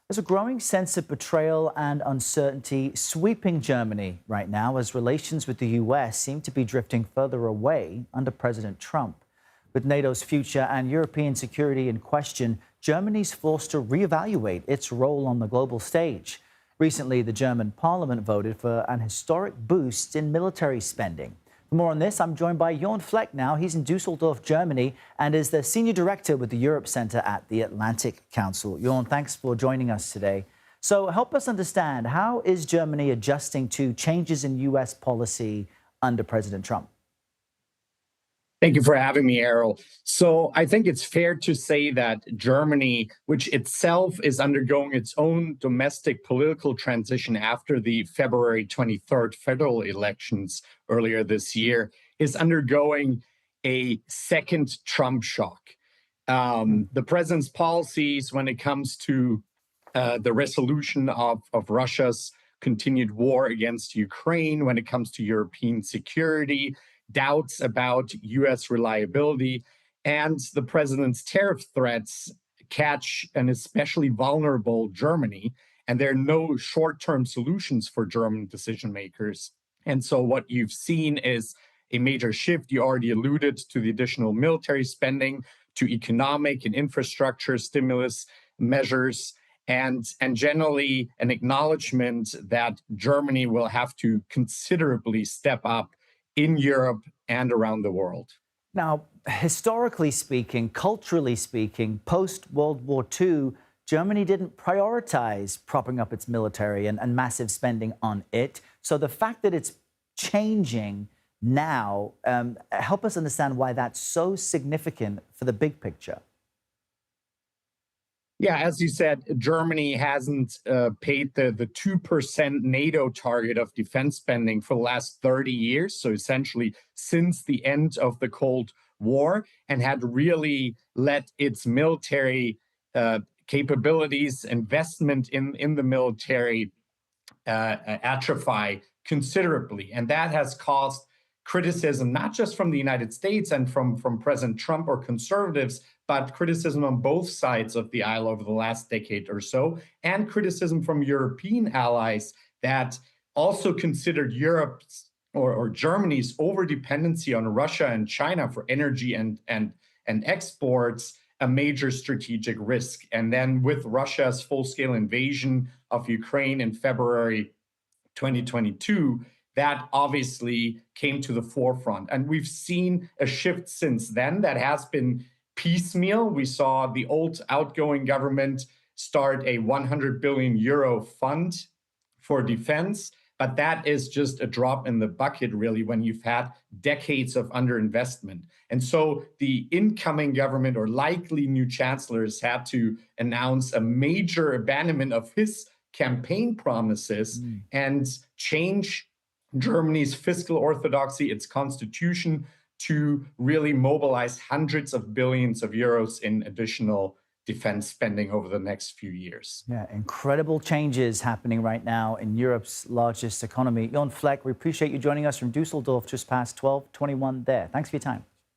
There's a growing sense of betrayal and uncertainty sweeping Germany right now as relations with the US seem to be drifting further away under President Trump. With NATO's future and European security in question, Germany's forced to reevaluate its role on the global stage. Recently, the German parliament voted for an historic boost in military spending. For more on this, I'm joined by Jörn Fleck now. He's in Dusseldorf, Germany, and is the senior director with the Europe Center at the Atlantic Council. Jörn, thanks for joining us today. So help us understand, how is Germany adjusting to changes in U.S. policy under President Trump? Thank you for having me, Errol. So I think it's fair to say that Germany, which itself is undergoing its own domestic political transition after the February 23rd federal elections earlier this year, is undergoing a second Trump shock. The president's policies when it comes to the resolution of Russia's continued war against Ukraine, when it comes to European security, doubts about U.S. reliability, and the president's tariff threats catch an especially vulnerable Germany, and there are no short-term solutions for German decision makers. And so what you've seen is a major shift. You already alluded to the additional military spending, to economic and infrastructure stimulus measures, and generally an acknowledgement that Germany will have to considerably step up in Europe and around the world. Now, historically speaking, culturally speaking, post-World War II, Germany didn't prioritize propping up its military and massive spending on it. So the fact that it's changing now, help us understand why that's so significant for the big picture. Yeah, as you said, Germany hasn't paid the 2% NATO target of defense spending for the last 30 years. So essentially since the end of the Cold War, and had really let its military capabilities, investment in the military atrophy considerably. And that has caused criticism, not just from the United States and from President Trump or conservatives, but criticism on both sides of the aisle over the last decade or so, and criticism from European allies that also considered Europe's or Germany's overdependency on Russia and China for energy and exports a major strategic risk. And then with Russia's full-scale invasion of Ukraine in February 2022, that obviously came to the forefront. And we've seen a shift since then that has been piecemeal. We saw the old outgoing government start a 100 billion euro fund for defense, but that is just a drop in the bucket, really, when you've had decades of underinvestment. And so the incoming government, or likely new chancellors, had to announce a major abandonment of his campaign promises and change Germany's fiscal orthodoxy, its constitution, to really mobilize hundreds of billions of euros in additional defense spending over the next few years. Yeah, incredible changes happening right now in Europe's largest economy. Jörn Fleck, we appreciate you joining us from Dusseldorf, just past 12:21 there. Thanks for your time.